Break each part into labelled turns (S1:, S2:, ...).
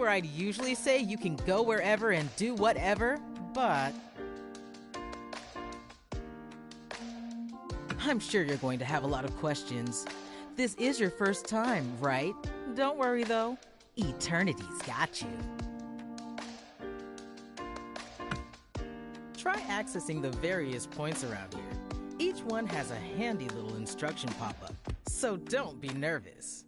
S1: where I'd usually say you can go wherever and do whatever, but I'm sure you're going to have a lot of questions. This is your first time, right? Don't worry though, Eternity's got you. Try accessing the various points around here. Each one has a handy little instruction pop-up, so don't be nervous.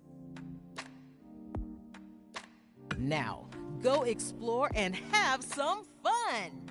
S1: Now, go explore and have some fun!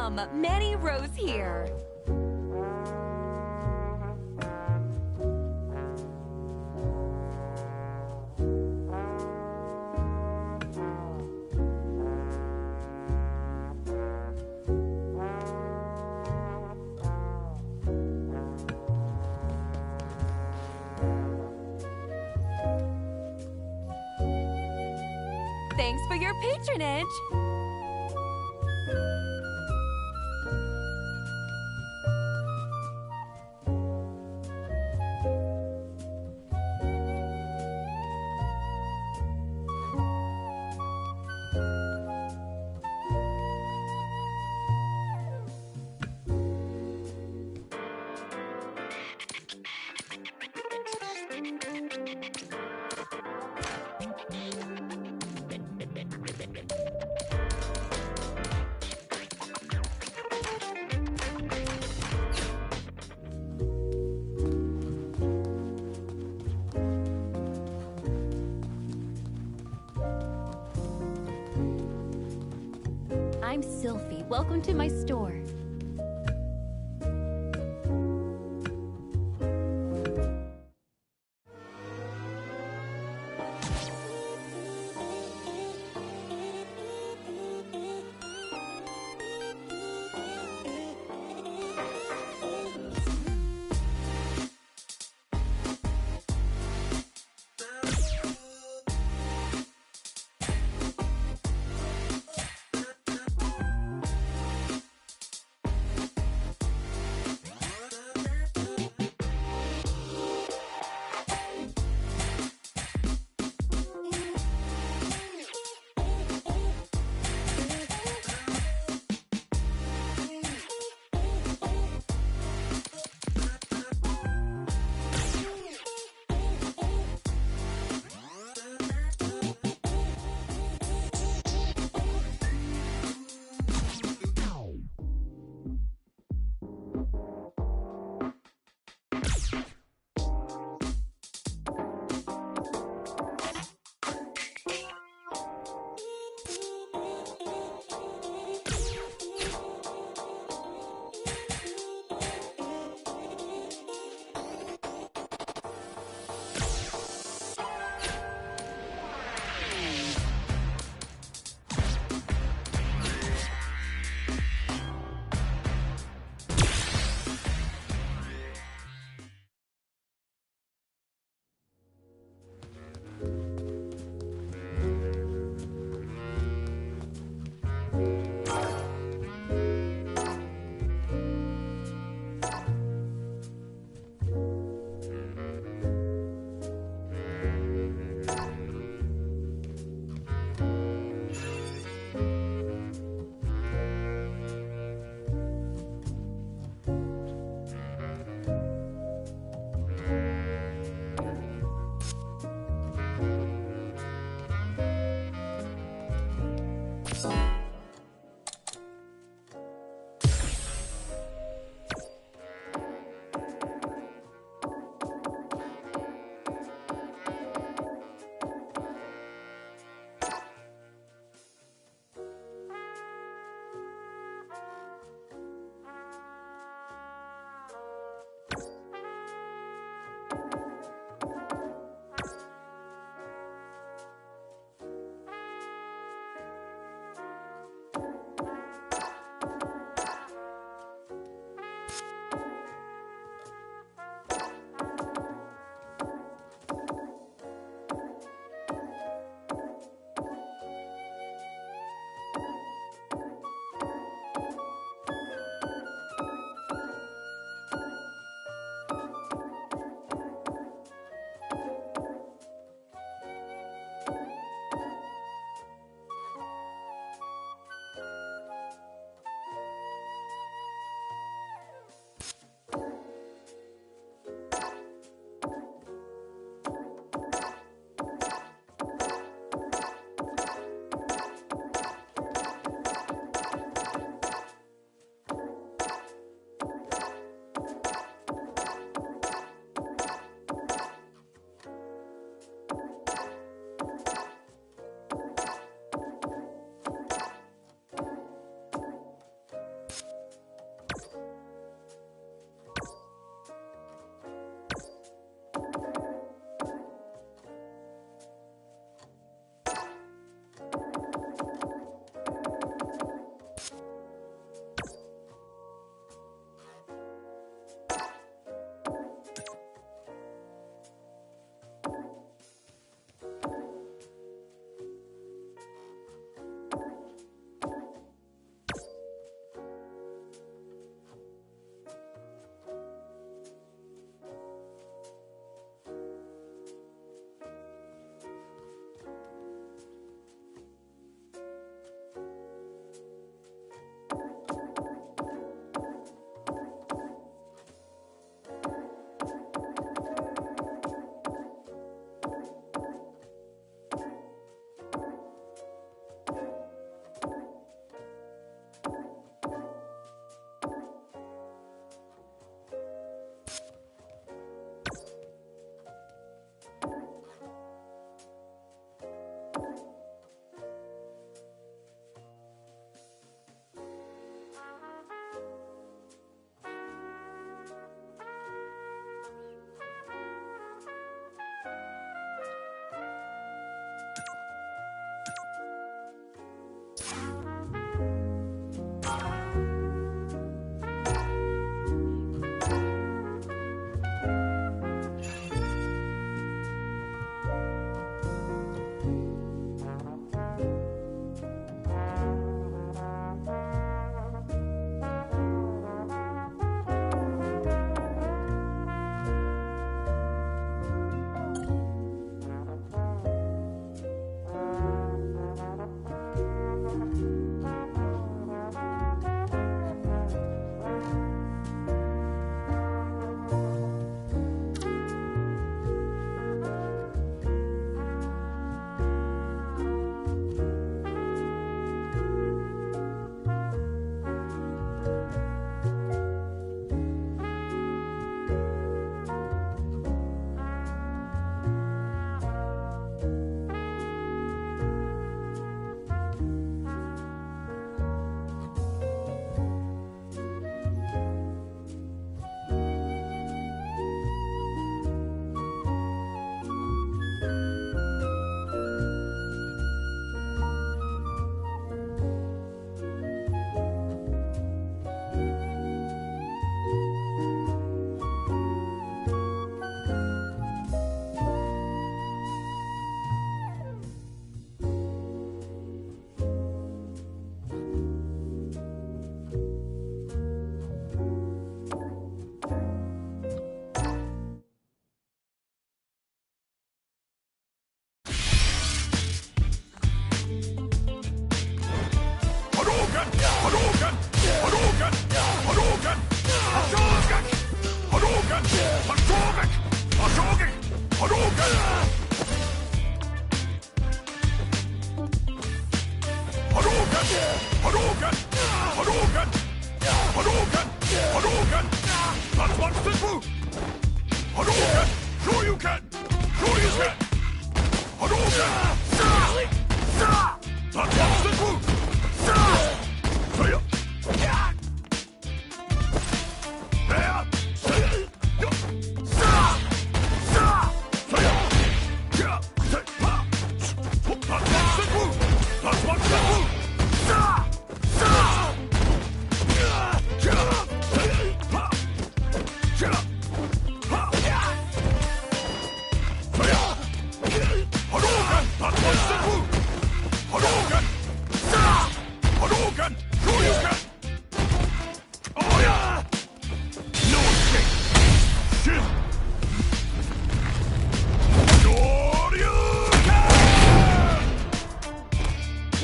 S2: Welcome! Manny Rose here. Thanks for your patronage. I'm Sylphie. Welcome to my store.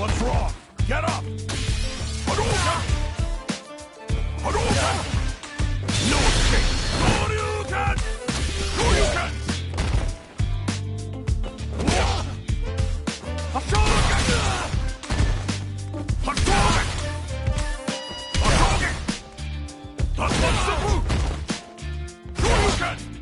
S3: What's wrong? Get up! Hadouken! Hadouken! No escape! Hadouken! Hadouken! Hadouken! Hadouken! Hadouken! That's what's the move! Hadouken!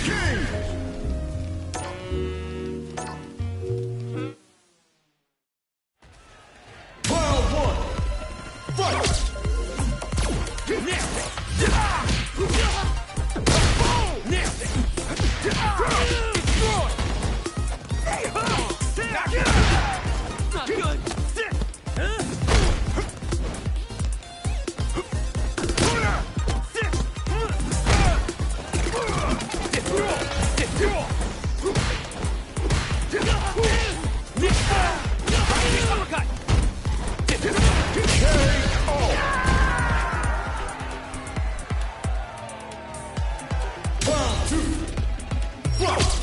S3: King! Round one! Fight!
S4: Not good.
S3: Round two! Fight!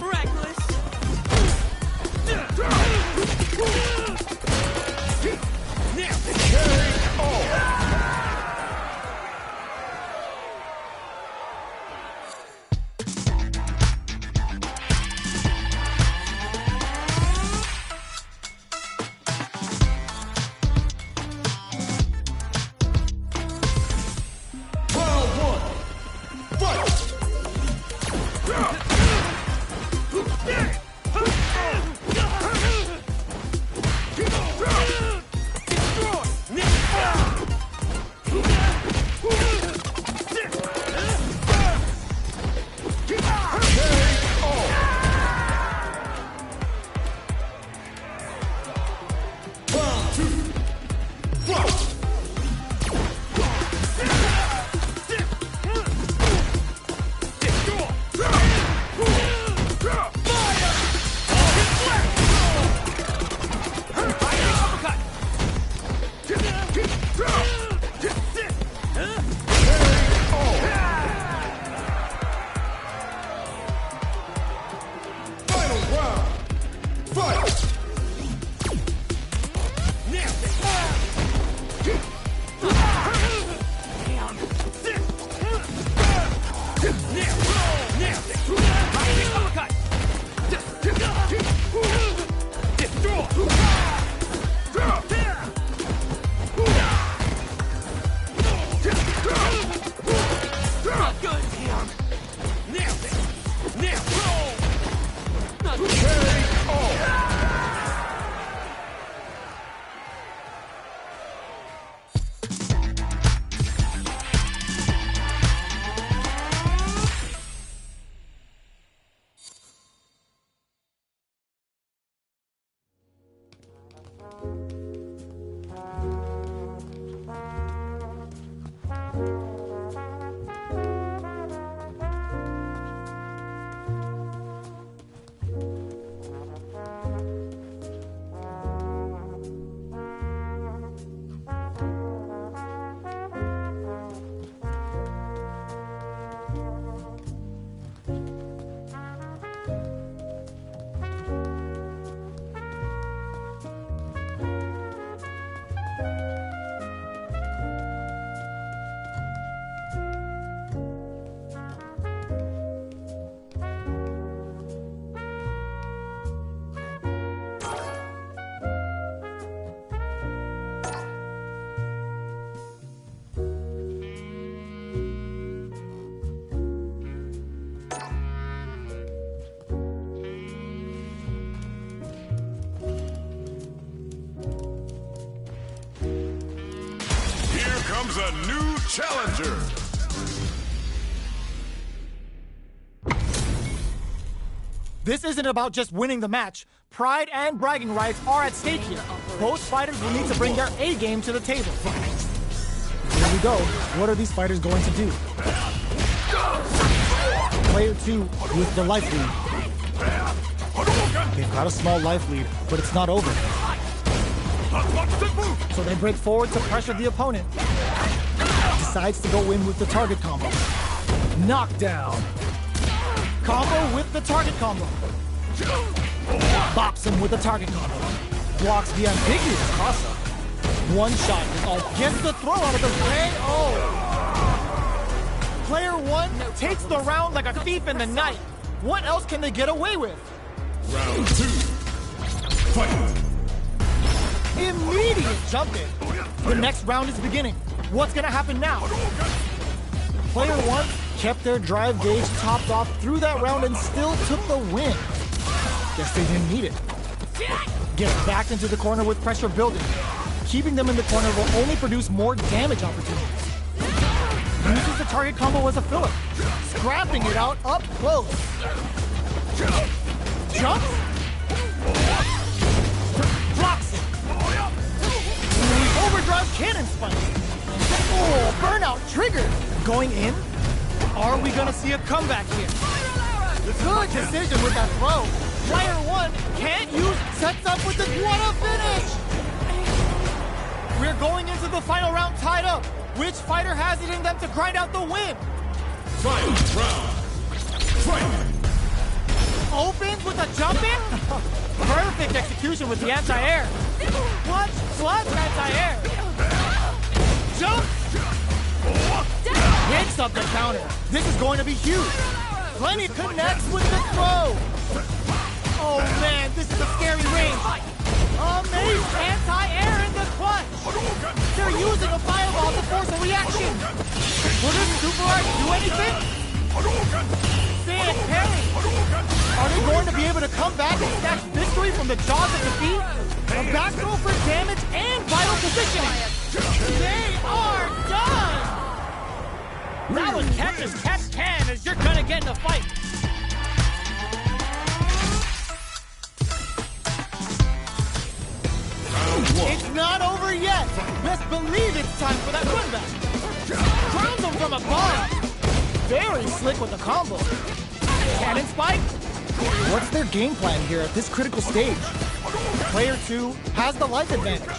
S4: Miraculous.
S3: Round one! Fight! Round two! Fight! Final round! Fight!
S4: Not good. Not good.
S3: Here comes a new challenger!
S5: This isn't about just winning the match. Pride and bragging rights are at stake here. Both fighters will need to bring their A game to the table. Here we go. What are these fighters going to do? Player 2 with the life lead. They've got a small life lead, but it's not over. So they break forward to pressure the opponent. Decides to go in with the target combo. Knockdown. Combo with the target combo. Bops him with the target combo. Blocks the ambiguous cross-up. One shot is all. Gets the throw out of the way. Oh! Player one takes the round like a thief in the night. What else can they get away with?
S3: Round 2. Fight!
S5: Immediate jump in. The next round is beginning. What's gonna happen now? Player one kept their drive gauge topped off through that round and still took the win. Guess they didn't need it. Get back into the corner with pressure building. Keeping them in the corner will only produce more damage opportunities. Uses the target combo as a filler, scrapping it out up close. Jumps. Blocks it. Overdrive cannon spike. Oh, burnout triggered. Going in. Are we gonna see a comeback here? Good decision with that throw. Player one can't use, sets up with the what a finish. We're going into the final round tied up. Which fighter has it in them to grind out the win?
S3: Final round. Fight!
S5: Opens with a jump in? Perfect execution with the anti-air. Punch, plus anti-air. Jump! Hits up the counter. This is going to be huge. Plenty connects with the throw. Oh man, this is a scary range. Amazing anti-air in the clutch. They're using a fireball to force a reaction. Will this super art do anything? Fan parry. Are they going to be able to come back and snatch victory from the jaws of defeat? A back throw for damage and vital positioning. They are done. That was catch as catch can, as you're gonna get in a fight. It's not over yet. Best believe it's time for that comeback. Grounds them from above. Very slick with the combo. Cannon spike. What's their game plan here at this critical stage? Player two has the life advantage.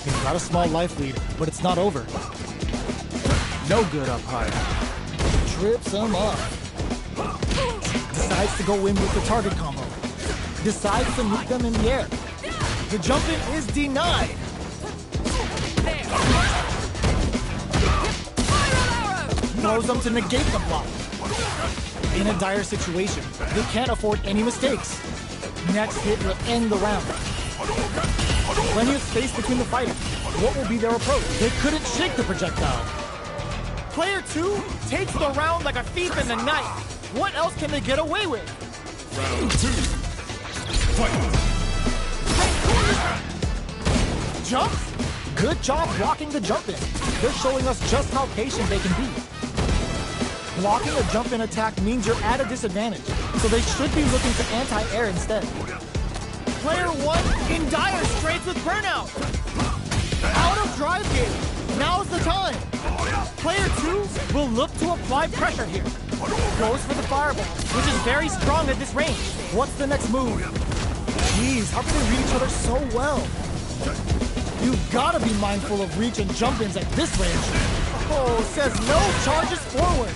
S5: He's got a small life lead, but it's not over. No good up high. Trips him up. Decides to go in with the target combo. Decides to meet them in the air. The jump in is denied. Throws them to negate the block. In a dire situation, they can't afford any mistakes. Next hit will end the round. Plenty of space between the fighters. What will be their approach? They couldn't shake the projectile. Player two takes the round like a thief in the night. What else can they get away with?
S3: Round 2. Fight!
S5: Jumps? Good job blocking the jump in. They're showing us just how patient they can be. Blocking a jump in attack means you're at a disadvantage, so they should be looking to anti-air instead. Player one in dire straits with burnout. Out of drive gauge. Now's the time. Player two will look to apply pressure here. Goes for the fireball, which is very strong at this range. What's the next move? Jeez, how can they read each other so well? You've gotta be mindful of reach and jump-ins at this range. Oh, says no charges forward.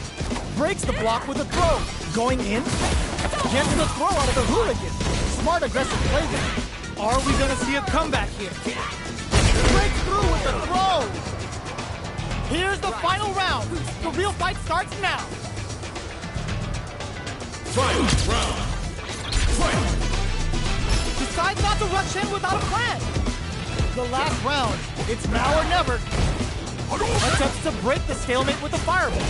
S5: Breaks the block with a throw. Going in? Gets the throw out of the hooligan. Smart aggressive play there. Are we gonna see a comeback here? Breaks through with the throw. Here's the final round. The real fight starts now.
S3: Final round. Fight!
S5: Decides not to rush in without a plan. The last round. It's now or never. Attempts to break the stalemate with a fireball.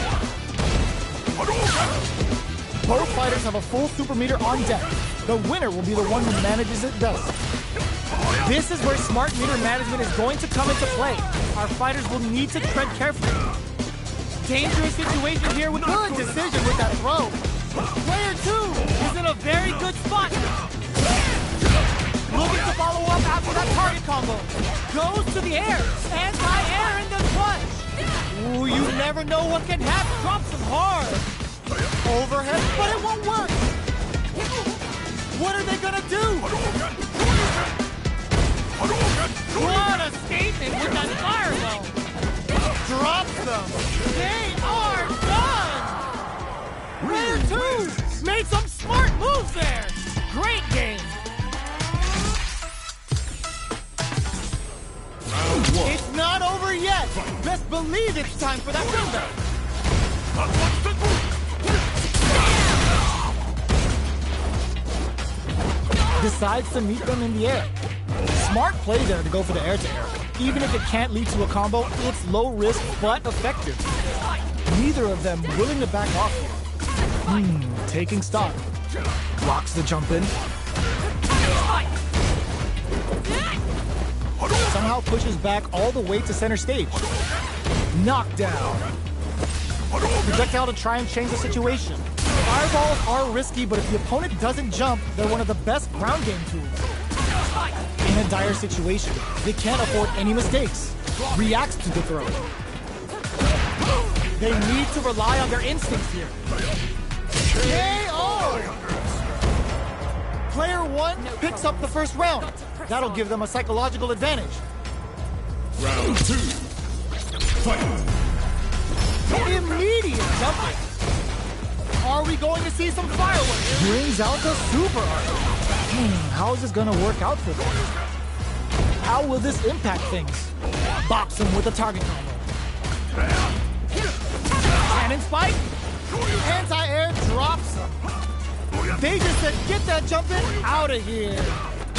S5: Both fighters have a full super meter on deck. The winner will be the one who manages it best. This is where smart meter management is going to come into play. Our fighters will need to tread carefully. Dangerous situation here with good decision with that throw. Player two is in a very good spot. Looking to follow up after that target combo. Goes to the air. Anti-air in the clutch. Ooh, you never know what can happen. Drops him hard. Overhead, but it won't work. What are they gonna do? What a statement with that fireball. Drops them. They are done. Player two made some smart moves there. Great game.
S3: Round 1.
S5: It's not over yet. Best believe it's time for that comeback. Decides to meet them in the air. Smart play there to go for the air-to-air. Even if it can't lead to a combo, it's low risk but effective. Neither of them willing to back off here. Taking stock. Blocks the jump in. Somehow pushes back all the way to center stage. Knockdown. Projectile to try and change the situation. Fireballs are risky, but if the opponent doesn't jump, they're one of the best ground game tools. In a dire situation, they can't afford any mistakes. Reacts to the throw. They need to rely on their instincts here. KO! Player 1 picks up the first round. That'll give them a psychological advantage.
S3: Round 2. Fight!
S5: Immediate jumping. Are we going to see some fireworks? Brings out the super art. How is this gonna work out for them? How will this impact things? Bops him with a target combo. Cannon spike. Anti-air drops him. They just said, get that jump in out of here.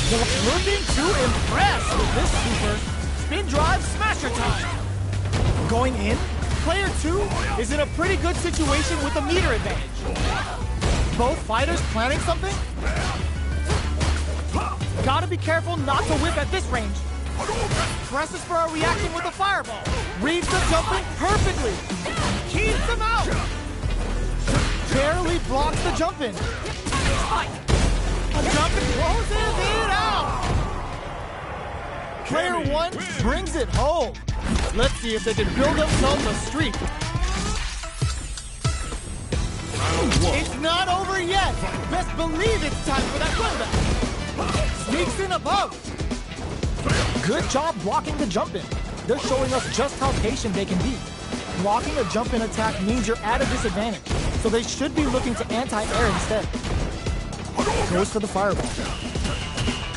S5: They're looking to impress with this super. Spin drive smasher time. Going in, player 2 is in a pretty good situation with a meter advantage. Both fighters planning something? Gotta be careful not to whip at this range. Presses for a reaction with a fireball. Reads the jumping perfectly. Keeps him out. Barely blocks the jump in. The jump in closes it out. Player 1 brings it home. Let's see if they can build themselves a streak. It's not over yet. Best believe it's time for that comeback. Sneaks in above. Good job blocking the jump in. They're showing us just how patient they can be. Blocking a jump in attack means you're at a disadvantage, so they should be looking to anti-air instead. Goes for the fireball.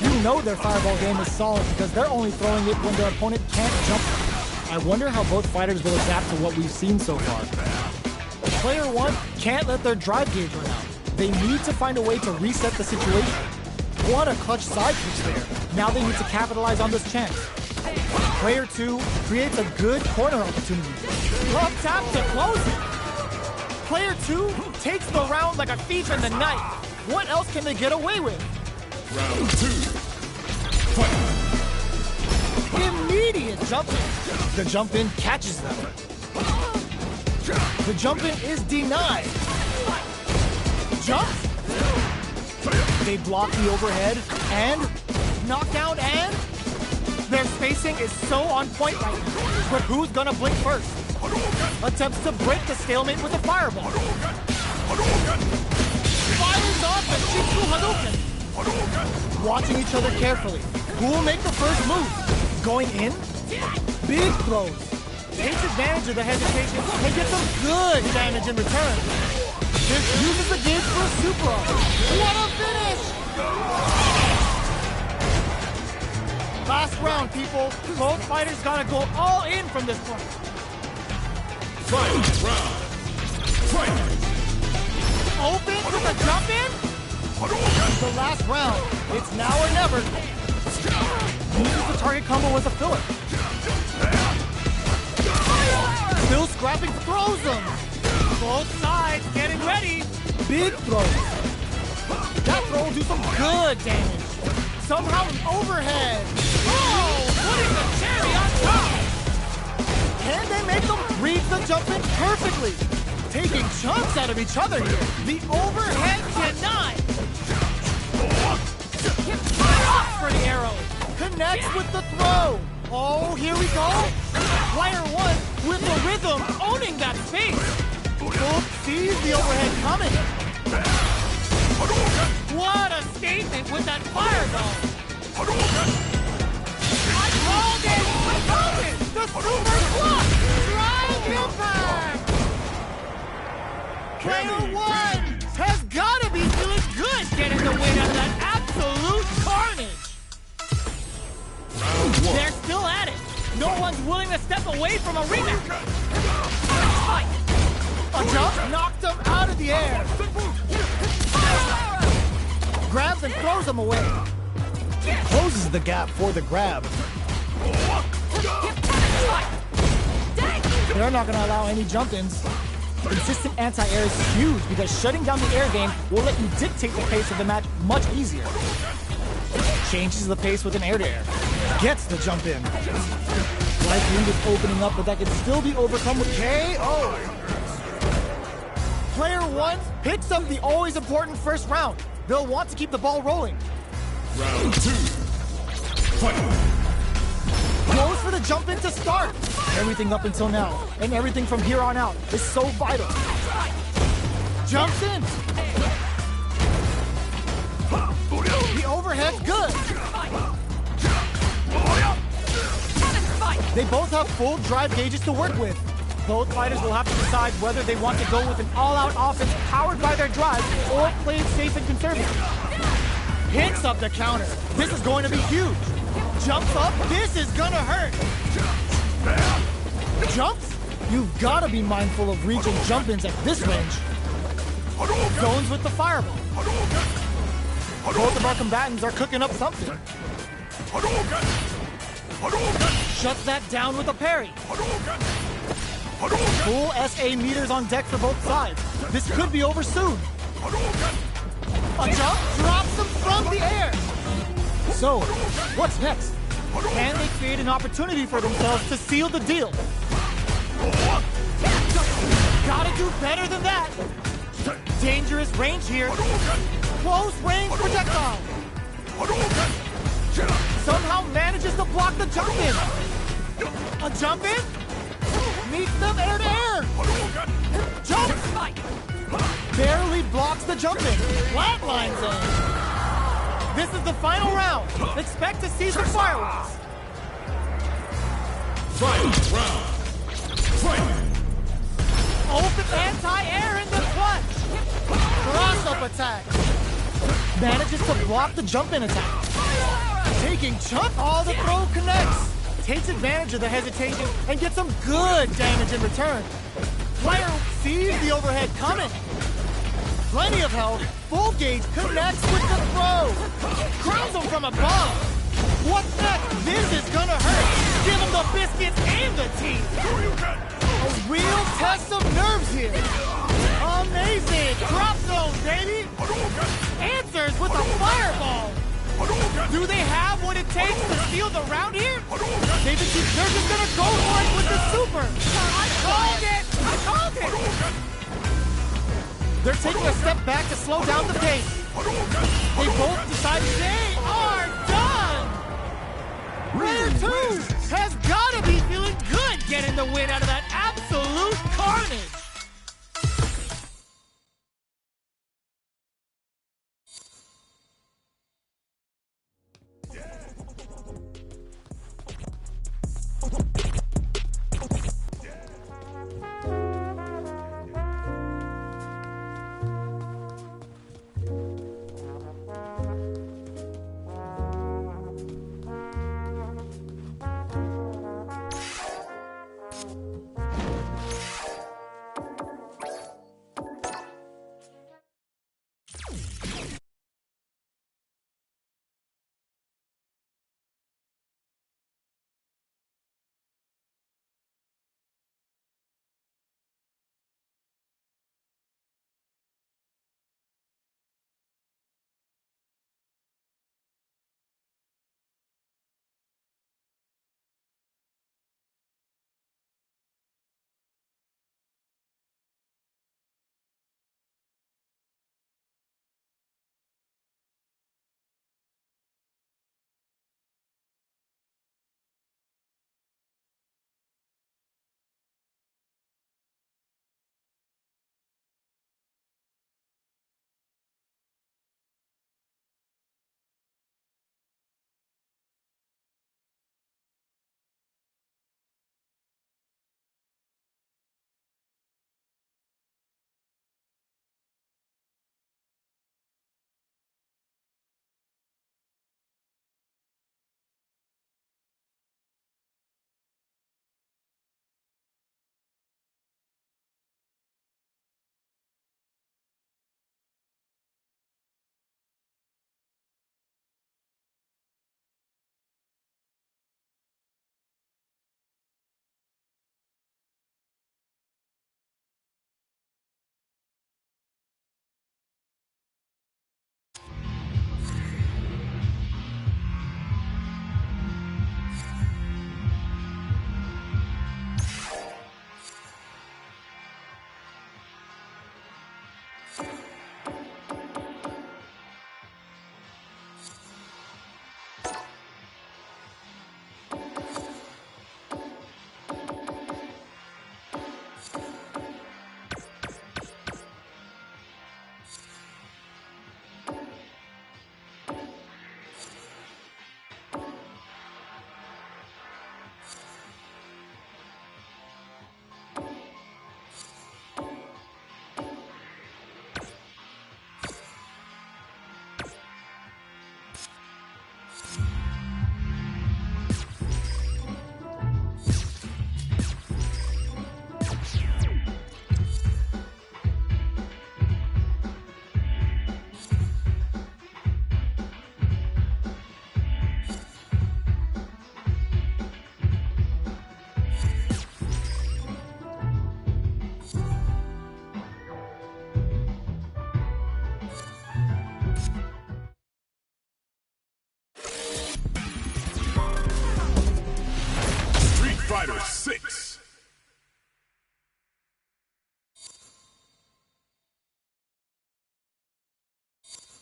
S5: You know their fireball game is solid because they're only throwing it when their opponent can't jump. I wonder how both fighters will adapt to what we've seen so far. Player 1 can't let their drive gauge run out. They need to find a way to reset the situation. What a clutch side pitch there. Now they need to capitalize on this chance. Player 2 creates a good corner opportunity. Up tap to close it. Player 2 takes the round like a thief in the night. What else can they get away with?
S3: Round 2. Fight!
S5: Immediate jump-in. The jump-in catches them. The jump-in is denied. Jumps. They block the overhead and knockdown, and their spacing is so on point right now. But who's gonna blink first? Attempts to break the stalemate with a fireball. Fires off a Shitsu Hadouken. Watching each other carefully. Who will make the first move? Going in? Big throws. Takes advantage of the hesitation and gets some good damage in return. This uses the gauge for a super art. What a finish! Last round, people. Both fighters gotta go all in from this point.
S3: Fight round. Fight!
S5: Open with a jump in? The last round. It's now or never. Uses the target combo as a filler. Still scrapping, throws them. Both sides getting ready. Big throws. That throw will do some good damage. Somehow an overhead. Oh, putting the cherry on top. Can they make them read the jump in perfectly? Taking chunks out of each other here. The overhead denied. Fire off for the arrow. Connects with the throw. Oh, here we go. Player 1 with the rhythm, owning that space. Both sees the overhead coming. What a statement with that fireball. I called it! I called it! The super block! Drive impact! Player 1 has got to be feeling good getting the win out of that absolute carnage. They're still at it. No one's willing to step away from a rematch. A A jump knocked him out of the air. Grabs and throws him away. Closes the gap for the grab. They're not going to allow any jump-ins. Consistent anti-air is huge because shutting down the air game will let you dictate the pace of the match much easier. Changes the pace with an air-to-air. Gets the jump in. Life lead is opening up, but that can still be overcome with KO. Player 1 picks up the always important first round. They'll want to keep the ball rolling.
S3: Round 2. Fight!
S5: Goes for the jump in to start. Everything up until now, and everything from here on out is so vital. Jumps in. The overhead's good. They both have full drive gauges to work with. Both fighters will have to decide whether they want to go with an all-out offense powered by their drive or play it safe and conservative. Hits up the counter. This is going to be huge. Jumps up. This is gonna hurt. Jumps? You've got to be mindful of reaching jump-ins at this range. Zones with the fireball. Both of our combatants are cooking up something. Shuts that down with a parry. Full SA meters on deck for both sides. This could be over soon. A jump drops him from the air. So, what's next? Can they create an opportunity for themselves to seal the deal? Gotta do better than that. Dangerous range here. Close range projectile. Somehow manages to block the jump in. A jump in? Meets them air to air. Jump! Barely blocks the jump in. Flatlines in. This is the final round. Expect to see some fireworks.
S3: Fight round. Fight.
S5: Open anti-air in the clutch. Cross-up attack. Manages to block the jump-in attack. Taking chunk. All the throw connects. Takes advantage of the hesitation and gets some good damage in return. Player sees the overhead coming. Plenty of health. Full gauge connects with the throw. Crowns him from above. What's next? This is gonna hurt. Give him the biscuits and the teeth. A real test of nerves here. Amazing. Drop zone, baby. Answers with a fireball. Do they have what it takes to steal the round here? They're just gonna go for it with the super. I called it. I called it. They're taking a step back to slow down the pace. They both decided they are done. Player 2 has got to be feeling good getting the win out of that absolute carnage.
S3: Fighter 6.